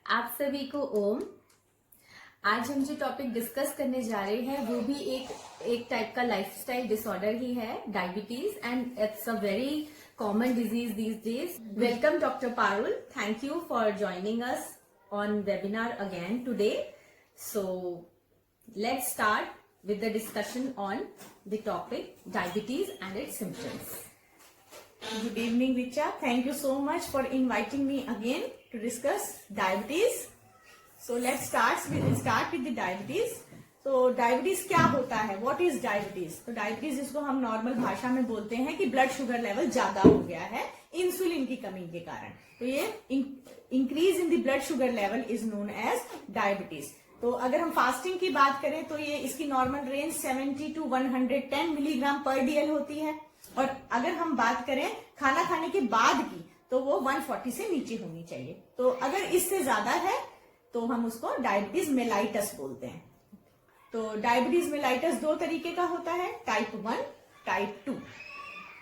आप सभी को ओम। आज हम जो टॉपिक डिस्कस करने जा रहे हैं वो भी एक टाइप का लाइफस्टाइल डिसऑर्डर ही है, diabetes, and it's a very common disease these days. Welcome doctor Parul, thank you for joining us on webinar again today. So let's start with the discussion on the topic diabetes and its symptoms. Good evening, Richa. Thank you so much for inviting me again to discuss diabetes. So let's start with the diabetes. तो diabetes क्या होता है? What is diabetes? तो diabetes जिसको हम normal भाषा में बोलते हैं कि ब्लड शुगर लेवल ज्यादा हो गया है इंसुलिन की कमी के कारण। तो ये increase in the blood sugar level is known as diabetes. तो अगर हम फास्टिंग की बात करें तो ये इसकी नॉर्मल रेंज 70 to 110 मिलीग्राम पर डीएल होती है, और अगर हम बात करें खाना खाने के बाद की तो वो 140 से नीचे होनी चाहिए। तो अगर इससे ज्यादा है तो हम उसको डायबिटीज मेलाइटस बोलते हैं। तो डायबिटीज मेलाइटस दो तरीके का होता है, टाइप 1, टाइप 2।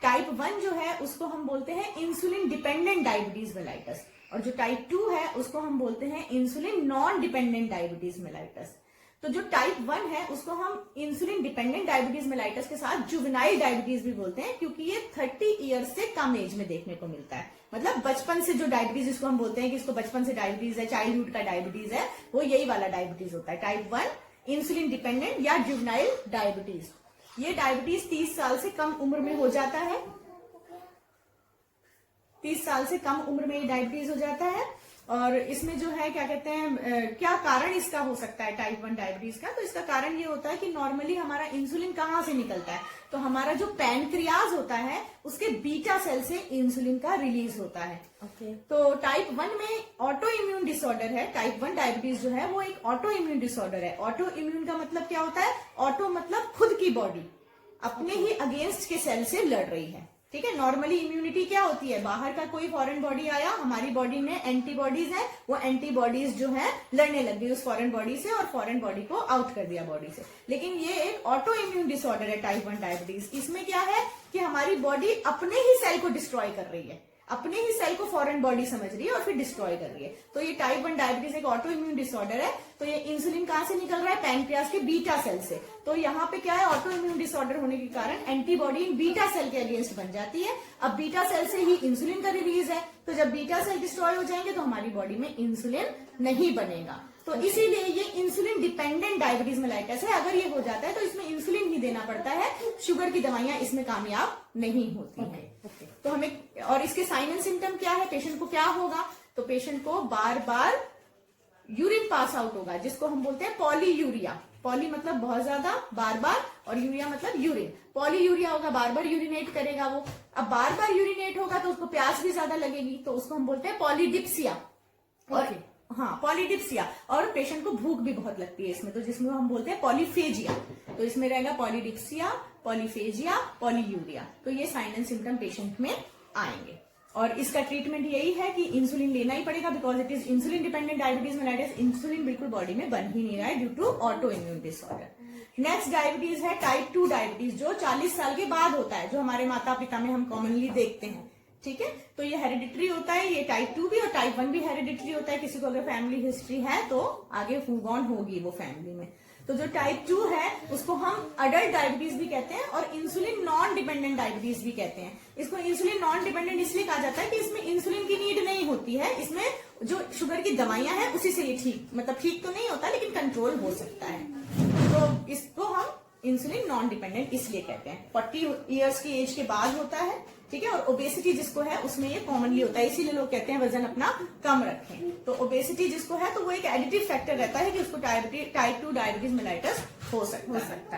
टाइप 1 जो है उसको हम बोलते हैं इंसुलिन डिपेंडेंट डायबिटीज मेलाइटस, और जो टाइप 2 है उसको हम बोलते हैं insulin non dependent diabetes mellitus. तो जो टाइप 1 है उसको हम इंसुलिन डिपेंडेंट डायबिटीज मेलाइटस के साथ जुवेनाइल डायबिटीज भी बोलते हैं, क्योंकि ये 30 ईयर्स से कम एज में देखने को मिलता है। मतलब बचपन से जो डायबिटीज जिसको हम बोलते हैं कि इसको बचपन से डायबिटीज है, चाइल्डहुड का डायबिटीज है, वो यही वाला डायबिटीज होता है, टाइप 1 इंसुलिन डिपेंडेंट या जुवेनाइल डायबिटीज। ये डायबिटीज 30 साल से कम उम्र में हो जाता है। 30 साल से कम उम्र में ये डायबिटीज हो जाता है। और इसमें जो है क्या कहते हैं, क्या कारण इसका हो सकता है टाइप 1 डायबिटीज का? तो इसका कारण ये होता है कि नॉर्मली हमारा इंसुलिन कहाँ से निकलता है? तो हमारा जो पैनक्रियाज होता है उसके बीटा सेल से इंसुलिन का रिलीज होता है। तो टाइप 1 में ऑटो इम्यून डिसऑर्डर है। टाइप 1 डायबिटीज जो है वो एक ऑटो इम्यून डिसऑर्डर है। ऑटो इम्यून का मतलब क्या होता है? ऑटो मतलब खुद की बॉडी अपने ही अगेंस्ट के सेल से लड़ रही है। ठीक है, नॉर्मली इम्यूनिटी क्या होती है? बाहर का कोई फॉरेन बॉडी आया, हमारी बॉडी में एंटीबॉडीज है, वो एंटीबॉडीज जो है लड़ने लग गई उस फॉरेन बॉडी से और फॉरेन बॉडी को आउट कर दिया बॉडी से। लेकिन ये एक ऑटो इम्यून डिसऑर्डर है टाइप 1 डायबिटीज। इसमें क्या है कि हमारी बॉडी अपने ही सेल को डिस्ट्रॉय कर रही है, अपने ही सेल को फॉरेन बॉडी समझ रही है और फिर डिस्ट्रॉय कर रही है। तो ये टाइप 1 डायबिटीज एक ऑटो इम्यून डिसऑर्डर है। तो ये इंसुलिन कहां से निकल रहा है? पैनक्रियाज के बीटा सेल से। तो यहाँ पे क्या है, ऑटो इम्यून डिसऑर्डर होने के कारण एंटीबॉडी इन बीटा सेल के अगेंस्ट बन जाती है। अब बीटा सेल से ही इंसुलिन का रिलीज है, तो जब बीटा सेल डिस्ट्रॉय हो जाएंगे तो हमारी बॉडी में इंसुलिन नहीं बनेगा। तो इसीलिए ये इंसुलिन डिपेंडेंट डायबिटीज मेलाइटस है। अगर ये हो जाता है तो इसमें इंसुलिन ही देना पड़ता है, शुगर की दवाइयां इसमें कामयाब नहीं होती हैं। तो हमें, और इसके साइन एंड सिम्टम क्या है? पेशेंट को क्या होगा? तो पेशेंट को बार बार यूरिन पास आउट होगा, जिसको हम बोलते हैं पॉलीयूरिया। पॉली मतलब बहुत ज्यादा, बार बार, और यूरिया मतलब यूरिन। पॉलीयूरिया होगा, बार बार यूरिनेट करेगा वो। अब बार बार यूरिनेट होगा तो उसको प्यास भी ज्यादा लगेगी, तो उसको हम बोलते हैं पॉलीडिप्सिया। और हाँ, पॉलीडिप्सिया। और पेशेंट को भूख भी बहुत लगती है इसमें, तो जिसमें हम बोलते हैं पॉलीफेजिया। तो इसमें रहेगा पॉलीडिप्सिया, पॉलीफेजिया, पॉलीयूरिया। तो ये साइन एंड सिम्टम पेशेंट में आएंगे। और इसका ट्रीटमेंट यही है कि इंसुलिन लेना ही पड़ेगा, because it is insulin dependent diabetes mellitus. Insulin बिल्कुल बॉडी में बन ही नहीं रहा है due to auto immune disorder. Next diabetes है टाइप 2 डायबिटीज, जो 40 साल के बाद होता है, जो हमारे माता पिता में हम कॉमनली देखते हैं। ठीक है, तो ये हेरिडिटरी होता है। ये टाइप 2 भी और टाइप 1 भी हेरिडिटरी होता है। किसी को अगर फैमिली हिस्ट्री है तो आगे मूव ऑन होगी वो फैमिली में। तो जो टाइप 2 है उसको हम अडल्ट डायबिटीज भी कहते हैं और इंसुलिन नॉन डिपेंडेंट डायबिटीज भी कहते हैं। इसको इंसुलिन नॉन डिपेंडेंट इसलिए कहा जाता है कि इसमें इंसुलिन की नीड नहीं होती है। इसमें जो शुगर की दवाइयां हैं उसी से ये ठीक तो नहीं होता, लेकिन कंट्रोल हो सकता है। तो इसको हम इंसुलिन नॉन डिपेंडेंट इसलिए कहते हैं। 40 ईयर्स की एज के बाद होता है। ठीक है, और ओबेसिटी जिसको है उसमें ये कॉमनली होता है, इसीलिए लोग कहते हैं वजन अपना कम रखें। तो ओबेसिटी जिसको है तो वो एक एडिटिव फैक्टर रहता है कि उसको टाइप 2 डायबिटीज मेलाइटस हो सकता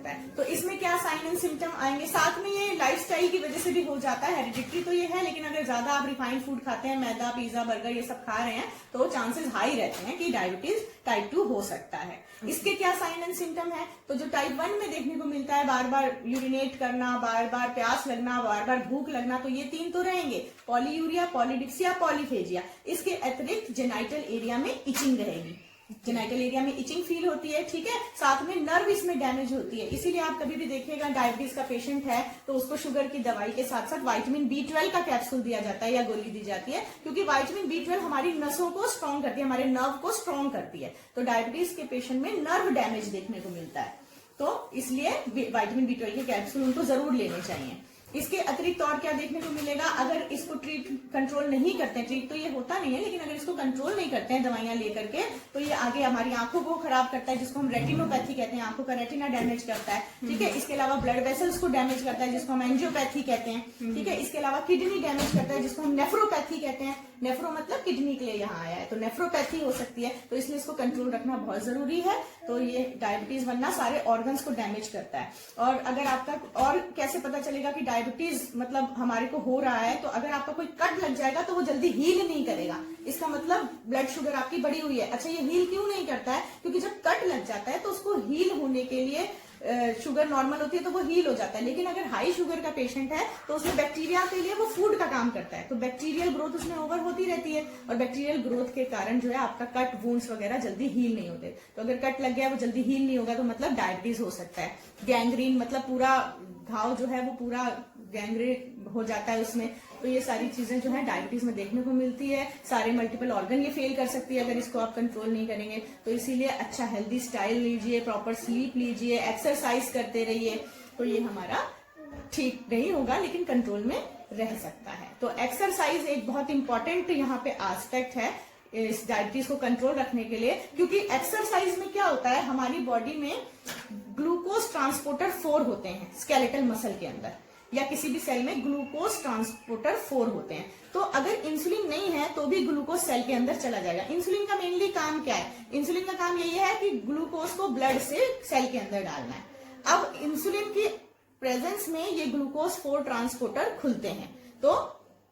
है। तो इसमें क्या साइन एंड सिम्टम आएंगे? साथ में ये लाइफस्टाइल की वजह से भी हो जाता है। हेरिडिटरी तो ये है, लेकिन अगर ज्यादा आप रिफाइंड फूड खाते हैं, मैदा, पिज्जा, बर्गर ये सब खा रहे हैं, तो चांसेस हाई रहते हैं कि डायबिटीज टाइप 2 हो सकता है। इसके क्या साइन एंड सिम्टम है? तो जो टाइप 1 में देखने को मिलता है, बार बार यूरिनेट करना, बार बार प्यास लगना, बार बार भूख लगना, तो ये 3 तो रहेंगे, पॉलीयूरिया, पॉलीडिप्सिया, पॉलीफेजिया। इसके अतिरिक्त जेनाइटल एरिया में इचिंग रहेगी। जेनाइटल एरिया में इचिंग फील होती है, ठीक है, साथ में नर्व इसमें डैमेज होती है। इसीलिए आप कभी भी देखिएगा डायबिटीज का पेशेंट है तो उसको शुगर की दवाई के साथ साथ विटामिन B12 का कैप्सूल दिया जाता है या गोली दी जाती है, क्योंकि विटामिन B12 हमारी नसों को स्ट्रॉन्ग करती है, हमारे नर्व को स्ट्रॉन्ग करती है। तो डायबिटीज के पेशेंट में नर्व डैमेज देखने को मिलता है, तो इसलिए विटामिन B12 के कैप्सूल उनको जरूर लेने चाहिए। इसके अतिरिक्त और क्या देखने को मिलेगा, अगर इसको ट्रीट कंट्रोल नहीं करते हैं, ट्रीट तो ये होता नहीं है, लेकिन अगर इसको कंट्रोल नहीं करते हैं दवाइयां लेकर के, तो ये आगे हमारी आंखों को खराब करता है, जिसको हम रेटिनोपैथी कहते हैं, आंखों का रेटिना डैमेज करता है, ठीक है। इसके अलावा ब्लड वेसल्स को डैमेज करता है, जिसको हम एंजियोपैथी कहते हैं, ठीक है। इसके अलावा किडनी डैमेज करता है, जिसको हम नेफ्रोपैथी कहते हैं। नेफ्रो मतलब किडनी के लिए यहाँ आया है, तो नेफ्रोपैथी हो सकती है, तो इसलिए इसको कंट्रोल रखना बहुत जरूरी है। तो ये डायबिटीज वरना सारे ऑर्गन्स को डैमेज करता है। और अगर आपका, और कैसे पता चलेगा कि डायबिटीज मतलब हमारे को हो रहा है, तो अगर आपका कोई कट लग जाएगा तो वो जल्दी हील नहीं करेगा, इसका मतलब ब्लड शुगर आपकी बढ़ी हुई है। अच्छा, ये हील क्यों नहीं करता है, क्योंकि जब कट लग जाता है तो उसको हील होने के लिए शुगर नॉर्मल होती है तो वो हील हो जाता है, लेकिन अगर हाई शुगर का पेशेंट है तो उसमें बैक्टीरिया के लिए वो फूड का काम करता है, तो बैक्टीरियल ग्रोथ उसमें ओवर होती रहती है, और बैक्टीरियल ग्रोथ के कारण जो है आपका कट वुंड्स वगैरह जल्दी हील नहीं होते। तो अगर कट लग गया वो जल्दी हील नहीं होगा तो मतलब डायबिटीज हो सकता है। गैंग्रीन मतलब पूरा घाव जो है वो पूरा गैंग्रीन हो जाता है उसमें, तो ये सारी चीजें जो है डायबिटीज में देखने को मिलती है। सारे मल्टीपल ऑर्गन ये फेल कर सकती है अगर इसको आप कंट्रोल नहीं करेंगे। तो इसीलिए अच्छा हेल्दी स्टाइल लीजिए, प्रॉपर स्लीप लीजिए, एक्सरसाइज करते रहिए, तो ये हमारा ठीक नहीं होगा लेकिन कंट्रोल में रह सकता है। तो एक्सरसाइज एक बहुत इंपॉर्टेंट यहाँ पे एस्पेक्ट है इस डायबिटीज को कंट्रोल रखने के लिए, क्योंकि एक्सरसाइज में क्या होता है, हमारी बॉडी में ग्लूकोज ट्रांसपोर्टर 4 होते हैं स्केलेटल मसल के अंदर, या किसी भी सेल में ग्लूकोज ट्रांसपोर्टर 4 होते हैं। तो अगर इंसुलिन नहीं है तो भी ग्लूकोज सेल के अंदर चला जाएगा। इंसुलिन का मेनली काम क्या है, इंसुलिन का काम यही है कि ग्लूकोज को ब्लड से सेल के अंदर डालना है। अब इंसुलिन की प्रेजेंस में ये ग्लूकोज 4 ट्रांसपोर्टर खुलते हैं तो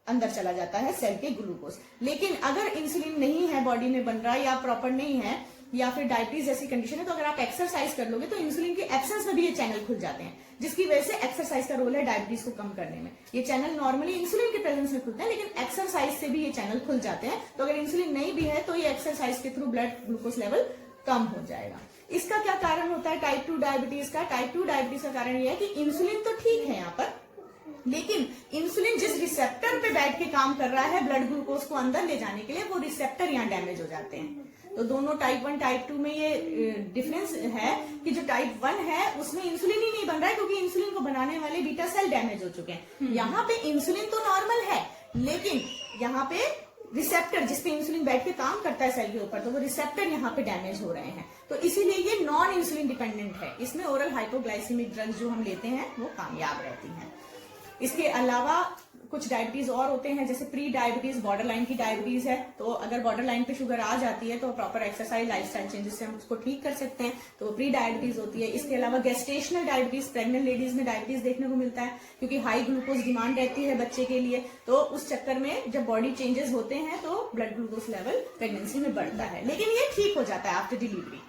अंदर चला जाता है सेल के ग्लूकोज। लेकिन अगर इंसुलिन नहीं है, बॉडी में बन रहा है या प्रॉपर नहीं है, या फिर डायबिटीज जैसी कंडीशन है, तो अगर आप एक्सरसाइज कर लोगे तो इंसुलिन के एब्सेंस में भी ये चैनल खुल जाते हैं, जिसकी वजह से एक्सरसाइज का रोल है डायबिटीज को कम करने में। ये चैनल नॉर्मली इंसुलिन के प्रेजेंस में खुलते हैं, लेकिन एक्सरसाइज से भी ये चैनल खुल जाते हैं। तो अगर इंसुलिन नहीं भी है तो ये एक्सरसाइज के थ्रू ब्लड ग्लूकोज लेवल कम हो जाएगा। इसका क्या कारण होता है टाइप 2 डायबिटीज का? टाइप 2 डायबिटीज का कारण यह है कि इंसुलिन तो ठीक है यहाँ पर, लेकिन इंसुलिन जिस रिसेप्टर पे बैठ के काम कर रहा है ब्लड ग्लूकोज को अंदर ले जाने के लिए, वो रिसेप्टर यहाँ डैमेज हो जाते हैं। तो दोनों टाइप 1 टाइप 2 में ये डिफरेंस है कि जो टाइप 1 है उसमें इंसुलिन ही नहीं बन रहा है, क्योंकि इंसुलिन को बनाने वाले बीटा सेल डैमेज हो चुके हैं। यहाँ पे इंसुलिन तो नॉर्मल है, लेकिन यहाँ पे रिसेप्टर जिसपे इंसुलिन बैठ के काम करता है सेल के ऊपर, तो वो रिसेप्टर यहाँ पे डैमेज हो रहे हैं। तो इसीलिए ये नॉन इंसुलिन डिपेंडेंट है। इसमें ओरल हाइपोग्लाइसीमिक ड्रग्स जो हम लेते हैं वो कामयाब रहती हैं। इसके अलावा कुछ डायबिटीज और होते हैं, जैसे प्री डायबिटीज, बॉर्डर लाइन की डायबिटीज है, तो अगर बॉर्डर लाइन पे शुगर आ जाती है तो प्रॉपर एक्सरसाइज, लाइफस्टाइल चेंजेस से हम उसको ठीक कर सकते हैं, तो प्री डायबिटीज होती है। इसके अलावा गेस्टेशनल डायबिटीज, प्रेग्नेंट लेडीज में डायबिटीज देखने को मिलता है, क्योंकि हाई ग्लूकोज डिमांड रहती है बच्चे के लिए, तो उस चक्कर में जब बॉडी चेंजेस होते हैं तो ब्लड ग्लूकोज लेवल प्रेगनेंसी में बढ़ता है, लेकिन ये ठीक हो जाता है आफ्टर डिलीवरी,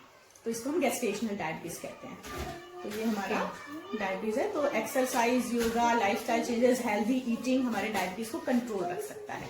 तो इसको हम गेस्टेशनल डायबिटीज कहते हैं। तो ये हमारा डायबिटीज है। तो exercise, yoga, lifestyle changes, healthy eating हमारे डायबिटीज को कंट्रोल रख सकता है।